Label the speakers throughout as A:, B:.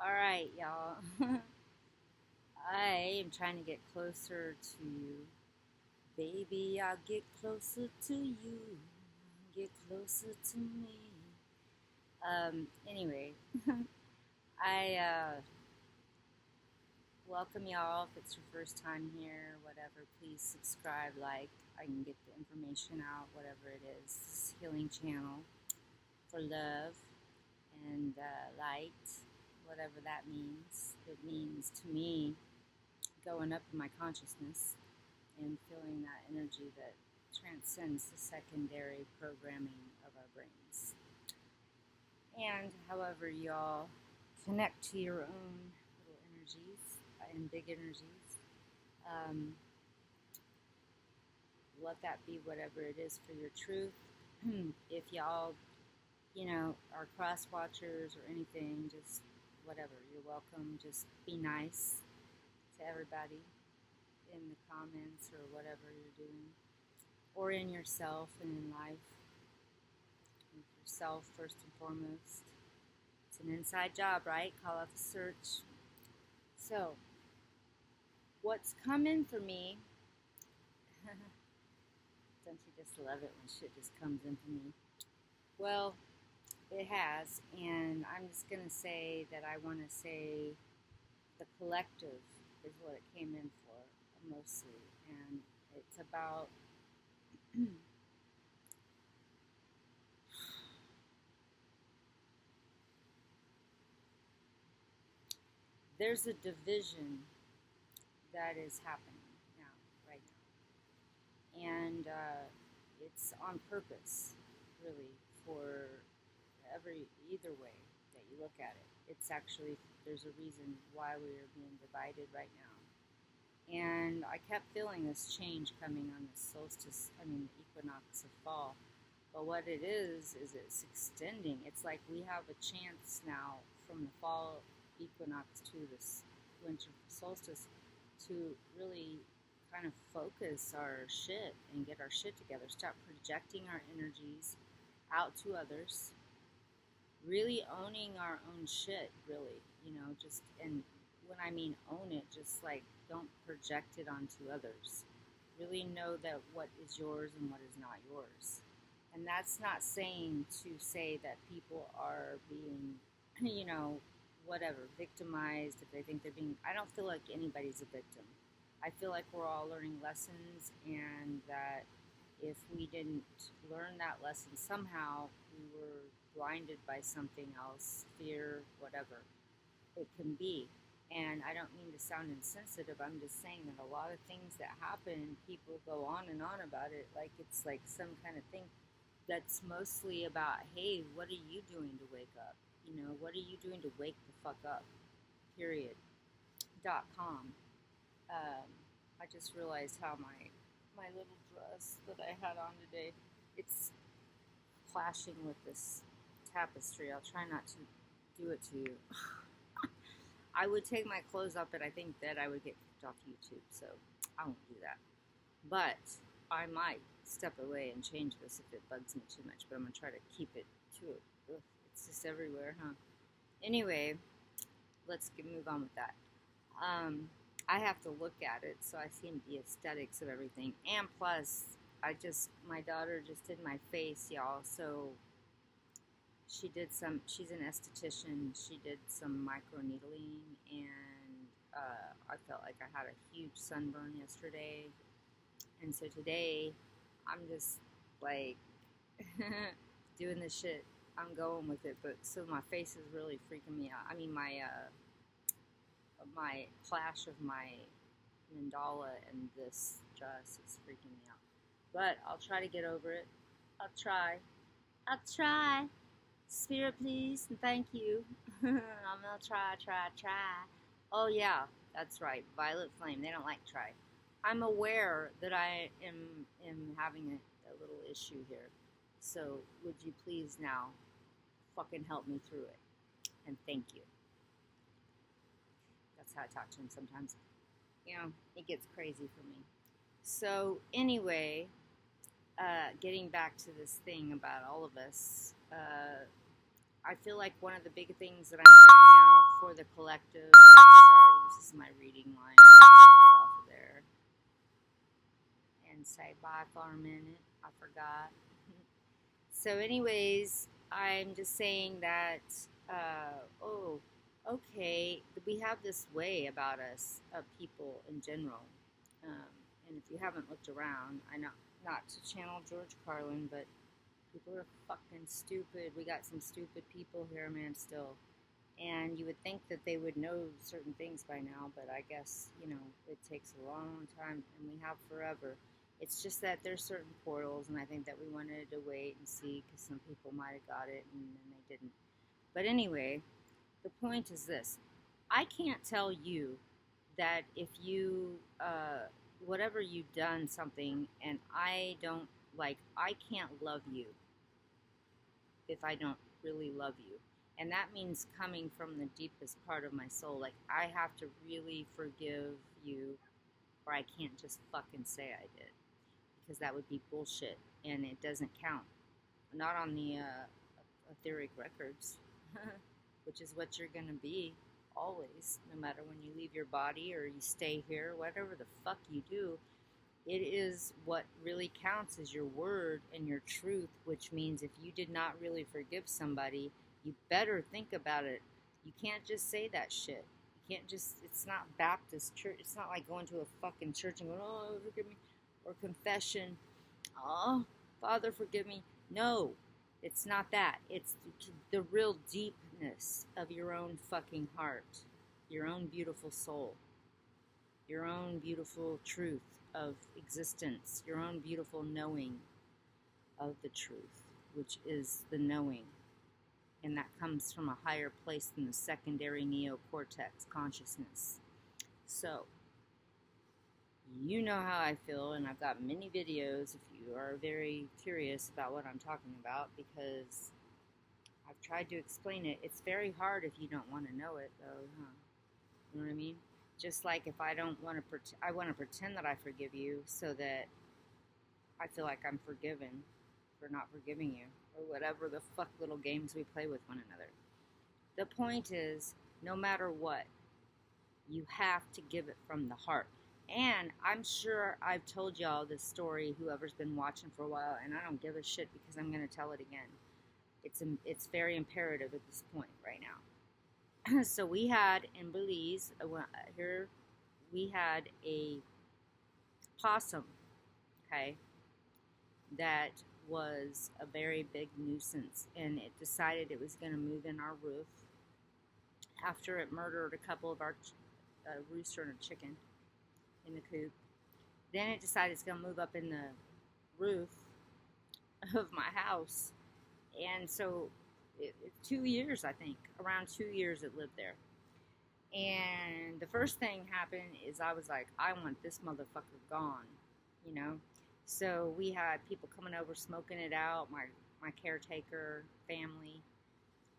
A: All right, y'all. I am trying to get closer to you. Baby, I'll get closer to you. Get closer to me. Anyway, I welcome y'all. If it's your first time here, whatever, please subscribe, like. I can get the information out, whatever it is. This healing channel for love and light, whatever that means. It means to me going up in my consciousness and feeling that energy that transcends the secondary programming of our brains. And however y'all connect to your own little energies and big energies, um, let that be whatever it is for your truth. If y'all, are cross watchers or anything, just whatever, you're welcome. Just be nice to everybody in the comments or whatever you're doing, or in yourself and in life. With yourself first and foremost. It's an inside job, right? Call out the search. So, what's coming for me? Don't you just love it when shit just comes in for me? Well, it has, and I'm just gonna say that I want to say the collective is what it came in for mostly, and it's about there's a division that is happening now, right now, and it's on purpose, really, for either way that you look at it. It's actually, there's a reason why we are being divided right now. And I kept feeling this change coming on this solstice, equinox of fall. But what it is it's extending. It's like we have a chance now from the fall equinox to this winter solstice to really kind of focus our shit and get our shit together. Stop projecting our energies out to others. Really owning our own shit, really. Just, and when I mean own it, just like don't project it onto others. Really know that what is yours and what is not yours. And that's not saying to say that people are being, whatever, victimized if they think they're being. I don't feel like anybody's a victim. I feel like we're all learning lessons, and that if we didn't learn that lesson somehow, we were blinded by something else, fear, whatever it can be. And I don't mean to sound insensitive, I'm just saying that a lot of things that happen, people go on and on about it like it's like some kind of thing that's mostly about, hey, what are you doing to wake up? What are you doing to wake the fuck up? Period. .com. I just realized how my little dress that I had on today, it's clashing with this tapestry. I'll try not to do it to you. I would take my clothes off, but I think that I would get kicked off YouTube, so I won't do that. But I might step away and change this if it bugs me too much, but I'm going to try to keep it to it. Ugh, it's just everywhere, huh? Anyway, let's move on with that. I have to look at it, so I see the aesthetics of everything. And plus, my daughter just did my face, y'all, so she's an esthetician, she did some micro needling, and I felt like I had a huge sunburn yesterday, and so today I'm just like doing this shit. I'm going with it, but so my face is really freaking me out. My clash of my mandala and this dress is freaking me out. But I'll try to get over it. I'll try. Spirit, please, and thank you. I'm gonna try. Oh yeah, that's right. Violet Flame. They don't like try. I'm aware that I am having a little issue here. So would you please now fucking help me through it? And thank you. That's how I talk to him sometimes. It gets crazy for me. So anyway, getting back to this thing about all of us, I feel like one of the big things that I'm hearing now for the collective. Sorry, this is my reading line. Get off of there and say bye for a minute. I forgot. So, anyways, I'm just saying that. Okay, we have this way about us, people in general. And if you haven't looked around, I know not to channel George Carlin, but people are fucking stupid. We got some stupid people here, man, still. And you would think that they would know certain things by now, but I guess, it takes a long time, and we have forever. It's just that there's certain portals, and I think that we wanted to wait and see because some people might have got it and then they didn't. But anyway, the point is this. I can't tell you that if you, whatever you've done something, and I can't love you if I don't really love you. And that means coming from the deepest part of my soul. Like, I have to really forgive you, or I can't just fucking say I did. Because that would be bullshit, and it doesn't count. Not on the etheric records, which is what you're going to be always, no matter when you leave your body or you stay here, whatever the fuck you do. It is what really counts is your word and your truth, which means if you did not really forgive somebody, you better think about it. You can't just say that shit. You can't just, it's not Baptist church. It's not like going to a fucking church and going, oh, forgive me, or confession. Oh, Father, forgive me. No, it's not that. It's the real deepness of your own fucking heart, your own beautiful soul, your own beautiful truth of existence, your own beautiful knowing of the truth, which is the knowing. And that comes from a higher place than the secondary neocortex consciousness. So, you know how I feel, and I've got many videos if you are very curious about what I'm talking about, because I've tried to explain it. It's very hard if you don't want to know it, though, huh? You know what I mean? Just like if I don't want to, I want to pretend that I forgive you so that I feel like I'm forgiven for not forgiving you, or whatever the fuck little games we play with one another. The point is, no matter what, you have to give it from the heart. And I'm sure I've told y'all this story, whoever's been watching for a while, and I don't give a shit because I'm going to tell it again. It's very imperative at this point right now. So we had in Belize, here we had a possum, okay, that was a very big nuisance, and it decided it was going to move in our roof after it murdered a couple of our rooster and a chicken in the coop. Then it decided it's going to move up in the roof of my house, and so 2 years, I think, around 2 years it lived there. And the first thing happened is I was like, I want this motherfucker gone, you know. So we had people coming over smoking it out, my caretaker family.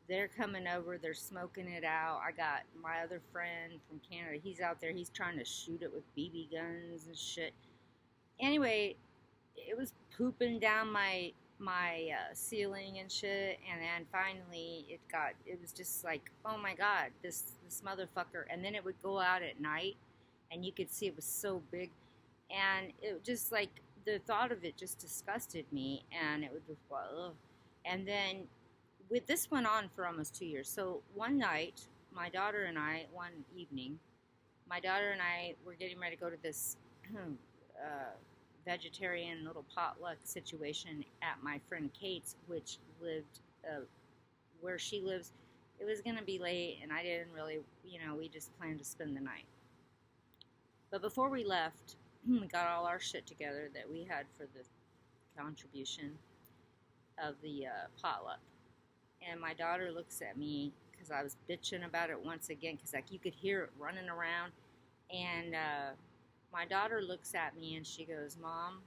A: They're coming over, they're smoking it out. I got my other friend from Canada. He's out there, he's trying to shoot it with BB guns and shit. Anyway, it was pooping down my ceiling and shit, and then finally it was just like, oh my god, this motherfucker. And then it would go out at night, and you could see it was so big, and it just like, the thought of it just disgusted me, and it would just, ugh. And then this went on for almost 2 years. So one night, my daughter and I, one evening, my daughter and I were getting ready to go to this vegetarian little potluck situation at my friend Kate's, which lived where she lives. It was going to be late, and I didn't really, we just planned to spend the night. But before we left, we got all our shit together that we had for the contribution of the potluck. And my daughter looks at me, because I was bitching about it once again, because like you could hear it running around. And my daughter looks at me and she goes, Mom,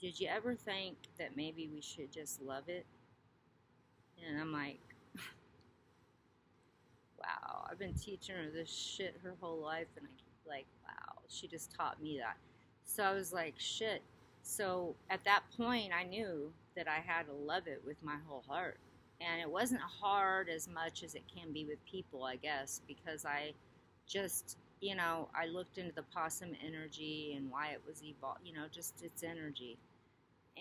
A: did you ever think that maybe we should just love it? And I'm like, wow, I've been teaching her this shit her whole life, and I keep like, wow, she just taught me that. So I was like, shit. So at that point, I knew that I had to love it with my whole heart. And it wasn't hard as much as it can be with people, I guess, because I just, I looked into the possum energy and why it was evolved, just its energy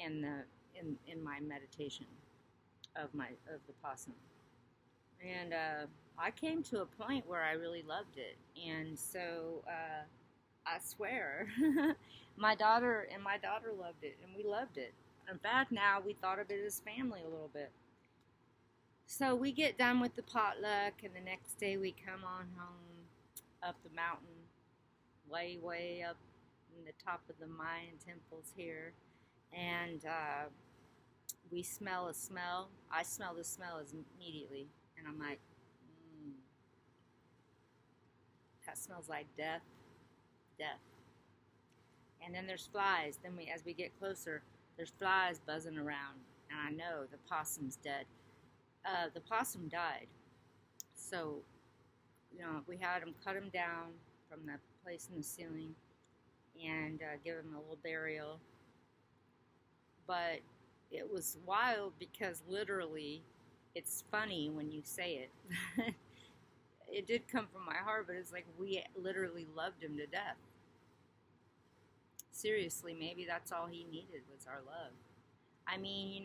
A: and in my meditation of the possum. And I came to a point where I really loved it. And so I swear, my daughter loved it, and we loved it. In fact, now we thought of it as family a little bit. So we get done with the potluck, and the next day we come on home up the mountain, way, way up in the top of the Mayan temples here. And we smell a smell. I smell the smell immediately. And I'm like, mm, that smells like death, death. And then there's flies. Then as we get closer, there's flies buzzing around. And I know the possum's dead. The possum died. So, we had him cut him down from the place in the ceiling and give him a little burial. But it was wild because literally, it's funny when you say it. It did come from my heart, but it's like we literally loved him to death. Seriously, maybe that's all he needed was our love. I mean,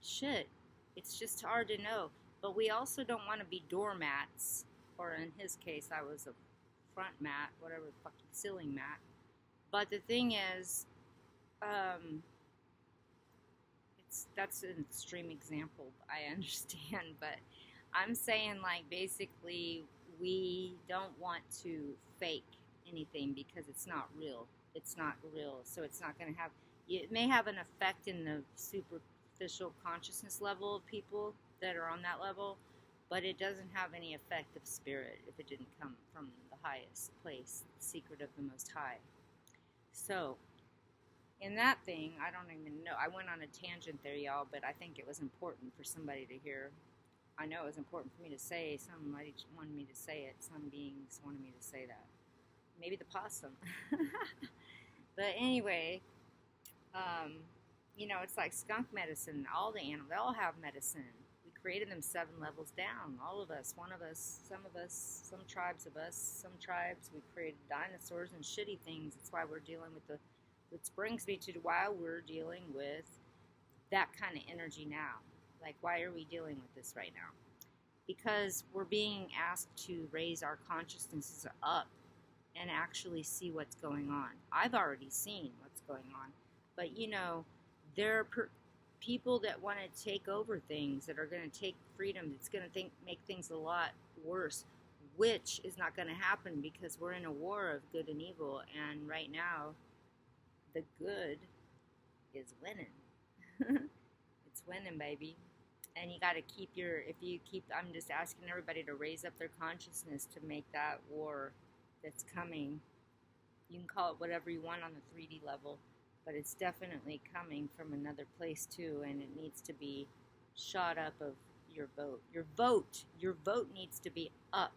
A: shit, it's just hard to know. But we also don't want to be doormats, or in his case, I was a front mat, whatever, fucking ceiling mat. But the thing is, that's an extreme example, I understand, but I'm saying, like, basically, we don't want to fake anything because it's not real. It's not real, so it's not going to have. It may have an effect in the superficial consciousness level of people that are on that level, but it doesn't have any effect of spirit if it didn't come from the highest place, the secret of the Most High. So, in that thing, I don't even know. I went on a tangent there, y'all, but I think it was important for somebody to hear. I know it was important for me to say. Somebody wanted me to say it. Some beings wanted me to say that. Maybe the possum. But anyway, it's like skunk medicine. All the animals, they all have medicine. We created them 7 levels down. All of us, one of us, some tribes of us, some tribes. We created dinosaurs and shitty things. That's why we're dealing with which brings me to why we're dealing with that kind of energy now. Like, why are we dealing with this right now? Because we're being asked to raise our consciousnesses up and actually see what's going on. I've already seen what's going on. But, there are people that want to take over things, that are going to take freedom, that's going to make things a lot worse, which is not going to happen because we're in a war of good and evil. And right now, the good is winning. It's winning, baby. And you got to I'm just asking everybody to raise up their consciousness to make that war that's coming. You can call it whatever you want on the 3D level, but it's definitely coming from another place too, and it needs to be shot up of your vote. Your vote needs to be up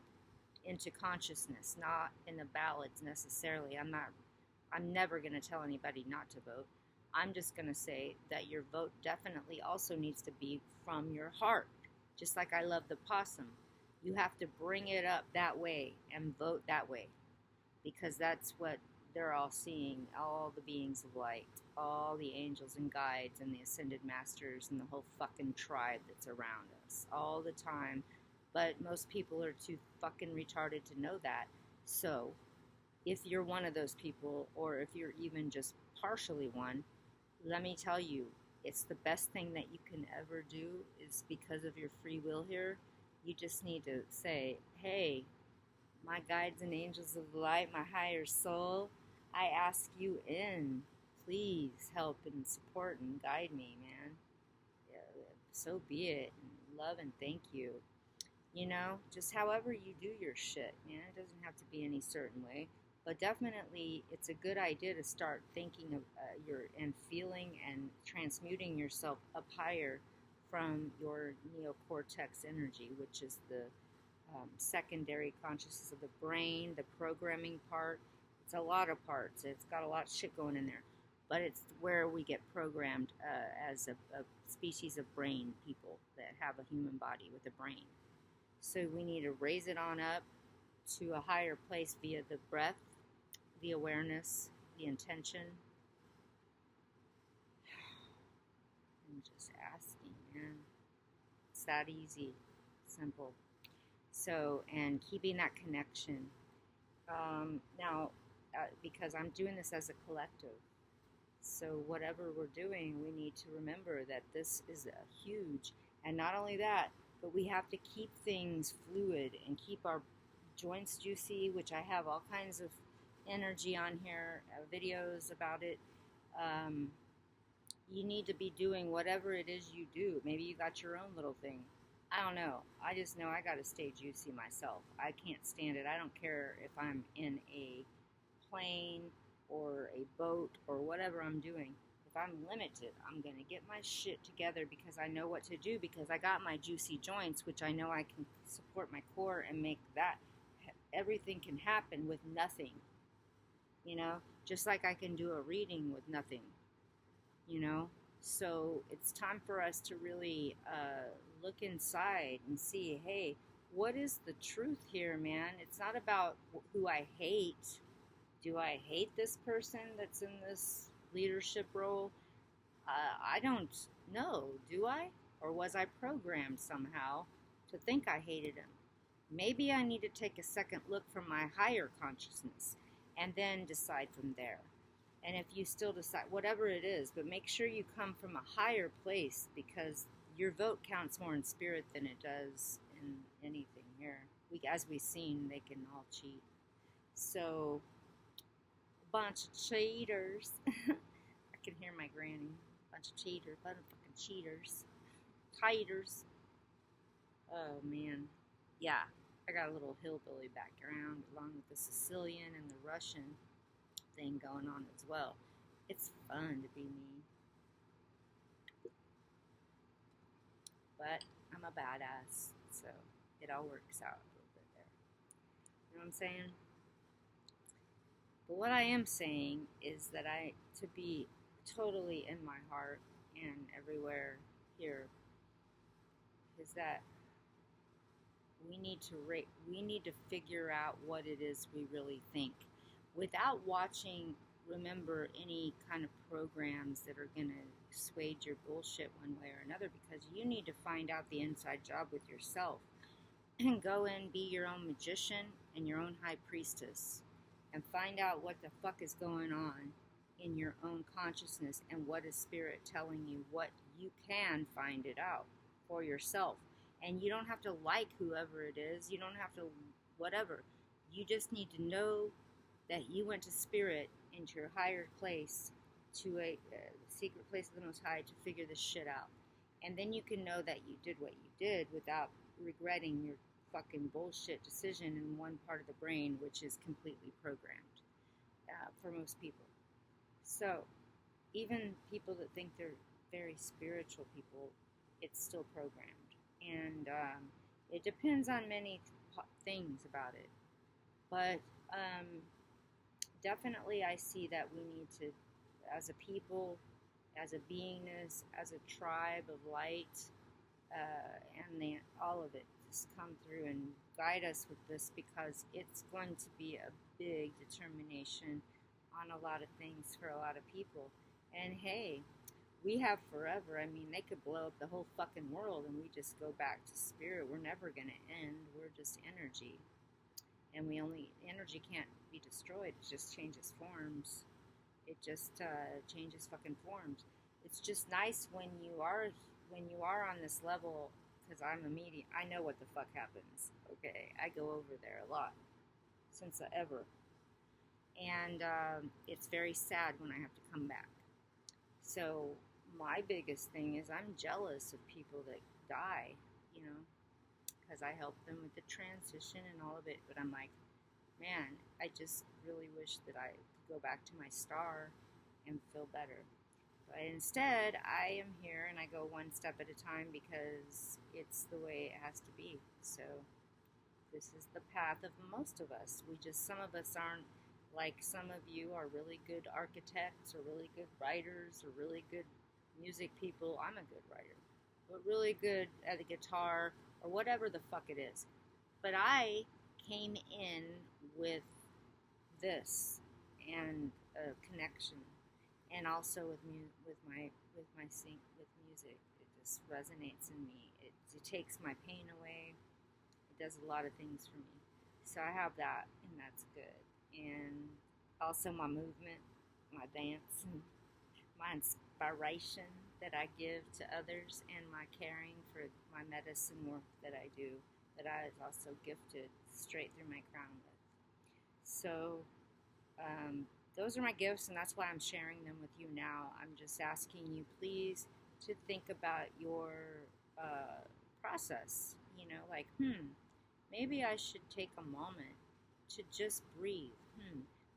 A: into consciousness, not in the ballots necessarily. I'm never going to tell anybody not to vote. I'm just going to say that your vote definitely also needs to be from your heart. Just like I love the possum. You have to bring it up that way and vote that way. Because that's what they're all seeing. All the beings of light. All the angels and guides and the ascended masters and the whole fucking tribe that's around us. All the time. But most people are too fucking retarded to know that. So, if you're one of those people, or if you're even just partially one, let me tell you, it's the best thing that you can ever do is because of your free will here. You just need to say, hey, my guides and angels of light, my higher soul, I ask you in. Please help and support and guide me, man. Yeah, so be it. Love and thank you. Just however you do your shit, man. It doesn't have to be any certain way. But definitely, it's a good idea to start thinking of and feeling and transmuting yourself up higher from your neocortex energy, which is the secondary consciousness of the brain, the programming part. It's a lot of parts. It's got a lot of shit going in there. but it's where we get programmed as a species of brain people that have a human body with a brain. So we need to raise it on up to a higher place via the breath, the awareness, the intention. I'm just asking, man. It's that easy, simple. So, and keeping that connection. Now, because I'm doing this as a collective, so whatever we're doing, we need to remember that this is a huge, and not only that, but we have to keep things fluid and keep our joints juicy, which I have all kinds of energy on here, videos about it. You need to be doing whatever it is you do. Maybe you got your own little thing. I don't know. I just know I got to stay juicy myself. I can't stand it. I don't care if I'm in a plane or a boat or whatever I'm doing. If I'm limited, I'm going to get my shit together because I know what to do, because I got my juicy joints, which I know I can support my core and make that. Everything can happen with nothing. You know, just like I can do a reading with nothing. You know, so it's time for us to really look inside and see, hey, what is the truth here, man? It's not about who I hate. Do I hate this person that's in this leadership role? I don't know. Do I? Or was I programmed somehow to think I hated him? Maybe I need to take a second look from my higher consciousness and then decide from there. And if you still decide, whatever it is, but make sure you come from a higher place, because your vote counts more in spirit than it does in anything here. As we've seen, they can all cheat. So, a bunch of cheaters. I can hear my granny. A bunch of cheaters. Bunch of fucking cheaters. Cheaters. Oh, man. Yeah, I got a little hillbilly background along with the Sicilian and the Russian thing going on as well. It's fun to be me. But I'm a badass, so it all works out a little bit there. You know what I'm saying? But what I am saying is that to be totally in my heart and everywhere here, is that we need to figure out what it is we really think, without watching, remember, any kind of programs that are going to sway your bullshit one way or another, because you need to find out the inside job with yourself and go in, be your own magician and your own high priestess, and find out what the fuck is going on in your own consciousness and what is spirit telling you. What you can find it out for yourself. And you don't have to like whoever it is. You don't have to whatever. You just need to know that you went to spirit, into your higher place, to a secret place of the Most High, to figure this shit out. And then you can know that you did what you did without regretting your fucking bullshit decision in one part of the brain, which is completely programmed for most people. So even people that think they're very spiritual people, it's still programmed. And it depends on many things about it. But definitely I see that we need to, as a people, as a beingness, as a tribe of light, and all of it, just come through and guide us with this, because it's going to be a big determination on a lot of things for a lot of people. And hey, we have forever. I mean, they could blow up the whole fucking world and we just go back to spirit. We're never going to end. We're just energy. And energy can't be destroyed. It just changes forms. It just changes fucking forms. It's just nice when you are on this level, because I'm a medium. I know what the fuck happens. Okay, I go over there a lot, since ever. And it's very sad when I have to come back. So my biggest thing is I'm jealous of people that die, because I help them with the transition and all of it. But I'm like, man, I just really wish that I could go back to my star and feel better. But instead, I am here and I go one step at a time, because it's the way it has to be. So this is the path of most of us. Some of us aren't Like some of you are really good architects or really good writers or really good music people. I'm a good writer, but really good at the guitar or whatever the fuck it is. But I came in with this and a connection, and also with music. It just resonates in me. It takes my pain away. It does a lot of things for me. So I have that, and that's good. And also my movement, my dance, and my inspiration that I give to others, and my caring for my medicine work that I do, that I was also gifted straight through my crown with. So um, those are my gifts, and that's why I'm sharing them with you now. I'm just asking you, please, to think about your process. You know, like, maybe I should take a moment to just breathe.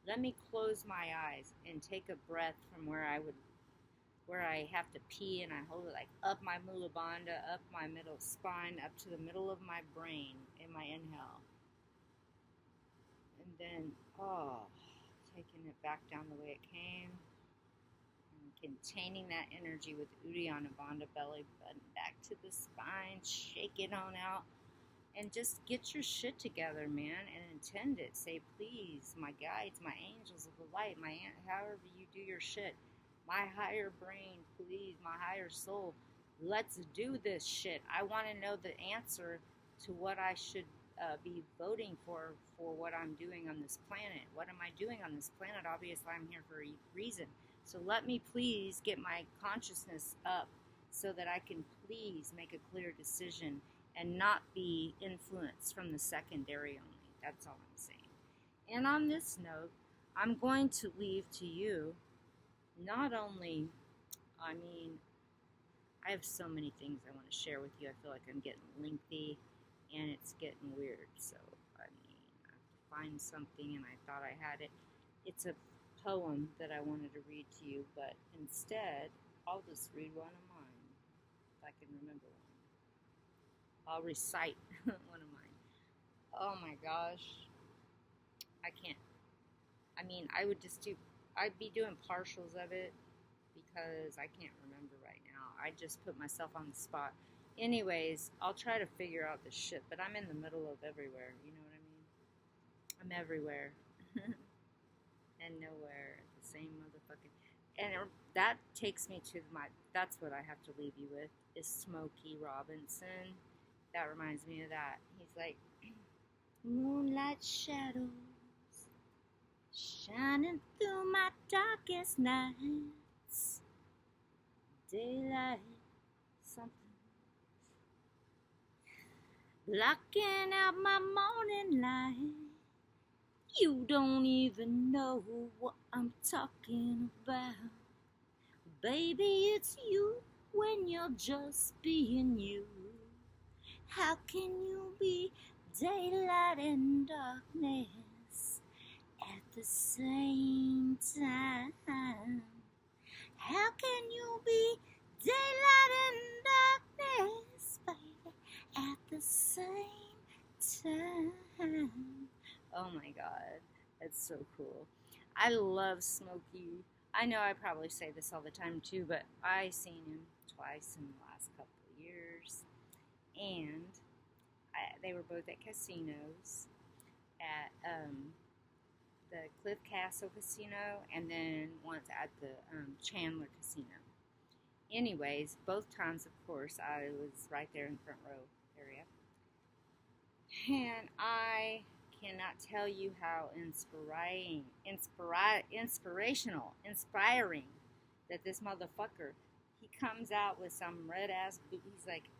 A: Let me close my eyes and take a breath from where I have to pee, and I hold it like up my mula bandha, up my middle spine, up to the middle of my brain in my inhale. And then, taking it back down the way it came. And containing that energy with Uddiyana Bandha, belly button back to the spine. Shake it on out. And just get your shit together, man, and intend it. Say, please, my guides, my angels of the light, however you do your shit, my higher brain, please, my higher soul, let's do this shit. I want to know the answer to what I should be voting for what I'm doing on this planet. What am I doing on this planet? Obviously, I'm here for a reason. So let me please get my consciousness up so that I can please make a clear decision and not be influenced from the secondary only. That's all I'm saying. And on this note, I'm going to leave to you not only, I have so many things I want to share with you. I feel like I'm getting lengthy and it's getting weird. So, I have to find something, and I thought I had it. It's a poem that I wanted to read to you, but instead, I'll just read one of mine, if I can remember one. I'll recite one of mine. Oh my gosh. I can't. I'd be doing partials of it because I can't remember right now. I just put myself on the spot. Anyways, I'll try to figure out this shit, but I'm in the middle of everywhere. You know what I mean? I'm everywhere and nowhere at the same motherfucking. And that takes me to that's what I have to leave you with, is Smokey Robinson. That reminds me of that. He's like, moonlight shadows shining through my darkest nights. Daylight, something blocking out my morning light. You don't even know what I'm talking about. Baby, it's you when you're just being you. How can you be daylight and darkness at the same time? How can you be daylight and darkness, baby, at the same time? Oh my God, that's so cool. I love Smokey. I know I probably say this all the time too, but I seen him twice in the last couple of years, and they were both at casinos, at the Cliff Castle Casino, and then once at the Chandler Casino. Anyways, both times, of course, I was right there in the front row area. And I cannot tell you how inspiring that this motherfucker, he comes out with some red ass boot. He's like,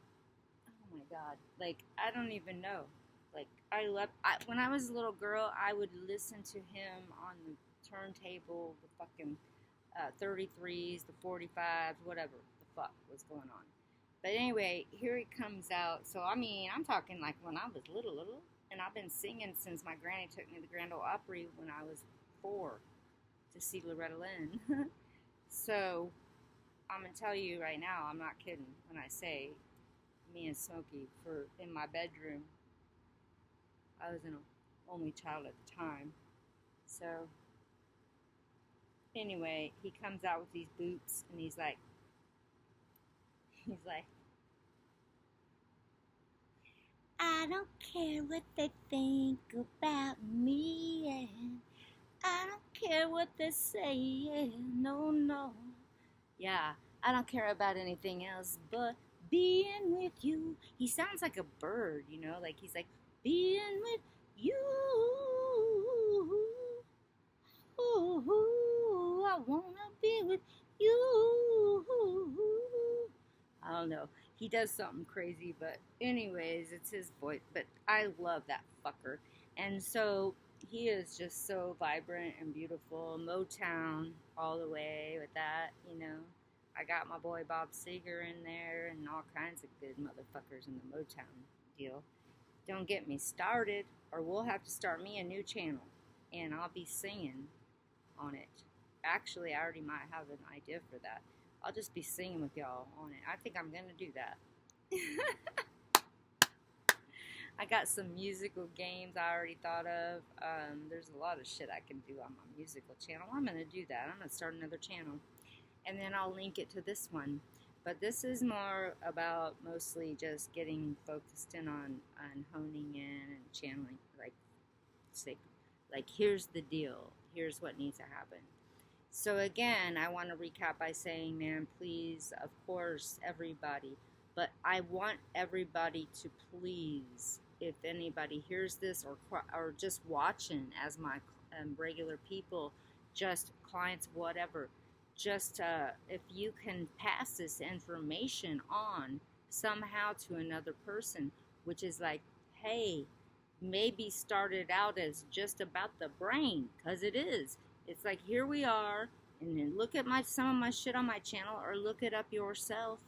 A: oh my God, like, I don't even know. Like, when I was a little girl, I would listen to him on the turntable, the fucking 33s, the 45s, whatever the fuck was going on. But anyway, here he comes out. So, I'm talking like when I was little, and I've been singing since my granny took me to the Grand Ole Opry when I was 4 to see Loretta Lynn. So, I'm going to tell you right now, I'm not kidding when I say me and Smokey in my bedroom. I was an only child at the time. So, Anyway, he comes out with these boots, and he's like, I don't care what they think about me, and I don't care what they're saying, no, no. Yeah, I don't care about anything else but being with you. He sounds like a bird, you know, like he's like, being with you. Ooh, I wanna be with you. I don't know. He does something crazy, but anyways, it's his voice. But I love that fucker. And so he is just so vibrant and beautiful. Motown all the way with that, you know. I got my boy Bob Seger in there and all kinds of good motherfuckers in the Motown deal. Don't get me started, or we'll have to start me a new channel, and I'll be singing on it. Actually, I already might have an idea for that. I'll just be singing with y'all on it. I think I'm gonna do that. I got some musical games I already thought of. There's a lot of shit I can do on my musical channel. I'm gonna do that. I'm gonna start another channel, and then I'll link it to this one. But this is more about mostly just getting focused in on honing in and channeling, like, say, like, here's the deal. Here's what needs to happen. So again, I want to recap by saying, man, please, of course, everybody, but I want everybody to please, if anybody hears this or just watching as my regular people, just clients, whatever, just if you can pass this information on somehow to another person, which is like, hey, maybe started out as just about the brain, because it is. It's like, here we are, and then look at some of my shit on my channel, or look it up yourself,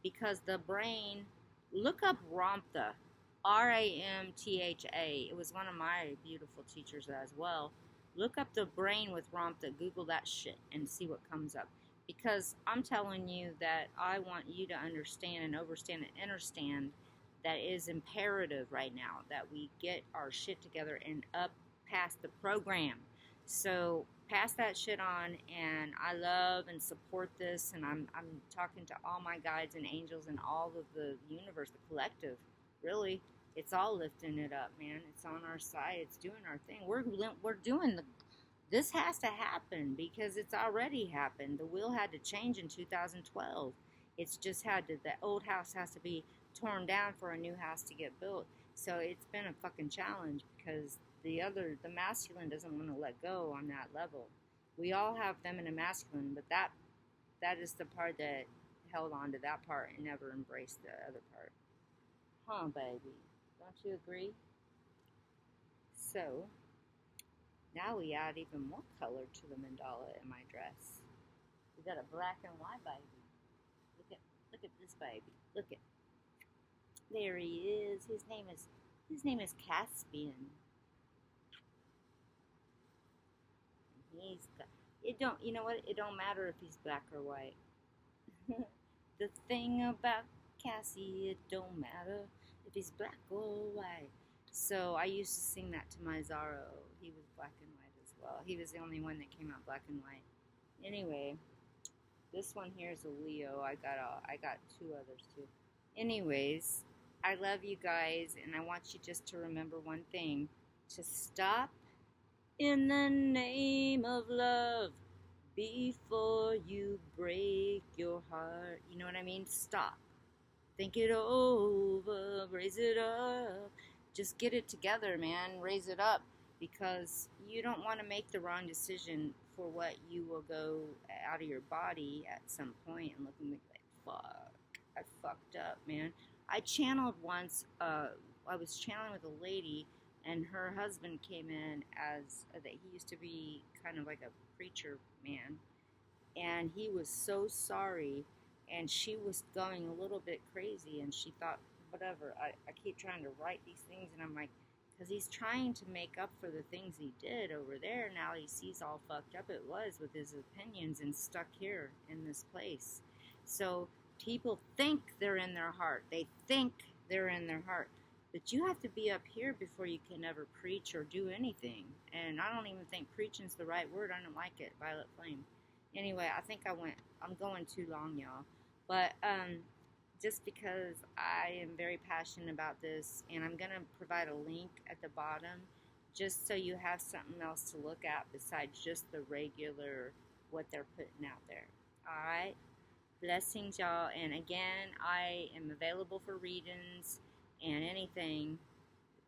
A: because the brain, look up Ramtha, Ramtha. It was one of my beautiful teachers as well. Look up the brain with Ramtha, Google that shit, and see what comes up. Because I'm telling you that I want you to understand and overstand and understand that it is imperative right now that we get our shit together and up past the program. So pass that shit on, and I love and support this, and I'm talking to all my guides and angels and all of the universe, the collective. Really, it's all lifting it up, man. It's on our side. It's doing our thing. We're doing this has to happen because it's already happened. The wheel had to change in 2012. It's just the old house has to be torn down for a new house to get built. So it's been a fucking challenge because the masculine doesn't want to let go on that level. We all have feminine masculine, but that is the part that held on to that part and never embraced the other part. Huh, baby? Don't you agree? So now we add even more color to the mandala in my dress. We got a black and white baby. Look at this baby. Look at, there he is. His name is Caspian. You know what? It don't matter if he's black or white. The thing about Cassie, it don't matter if he's black or white. So I used to sing that to my Zorro. He was black and white as well. He was the only one that came out black and white. Anyway, this one here is a Leo. I got two others too. Anyways, I love you guys, and I want you just to remember one thing: to stop in the name of love before you break your heart. You know what I mean? Stop. Think it over. Raise it up. Just get it together, man. Raise it up, because you don't want to make the wrong decision for what you will go out of your body at some point and looking like, fuck, I fucked up, man. I channeled once. I was channeling with a lady, and her husband came in as that he used to be kind of like a preacher man, and he was so sorry, and she was going a little bit crazy, and she thought, whatever, I keep trying to write these things, and I'm like, because he's trying to make up for the things he did over there. Now he sees all fucked up it was with his opinions and stuck here in this place. So people think they're in their heart. They think they're in their heart. But you have to be up here before you can ever preach or do anything. And I don't even think preaching's the right word. I don't like it, Violet Flame. Anyway, I think I'm going too long, y'all. But just because I am very passionate about this, and I'm going to provide a link at the bottom just so you have something else to look at besides just the regular what they're putting out there. All right? Blessings, y'all. And again, I am available for readings and anything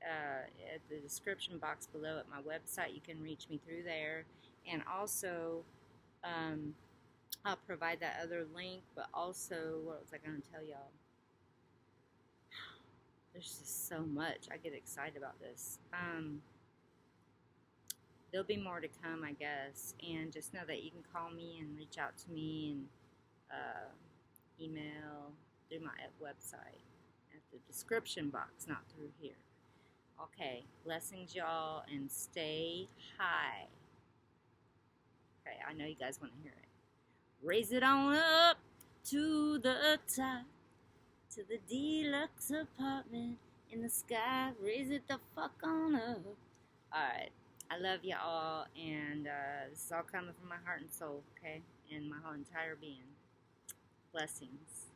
A: at the description box below at my website. You can reach me through there. And also, I'll provide that other link. But also, what was I going to tell y'all? There's just so much. I get excited about this. There'll be more to come, I guess. And just know that you can call me and reach out to me and email through my website at the description box, not through here. Okay, blessings, y'all, and stay high. Okay, I know you guys want to hear it. Raise it on up to the top, to the deluxe apartment in the sky. Raise it the fuck on up. Alright, I love y'all, and this is all coming from my heart and soul, okay? And my whole entire being. Blessings.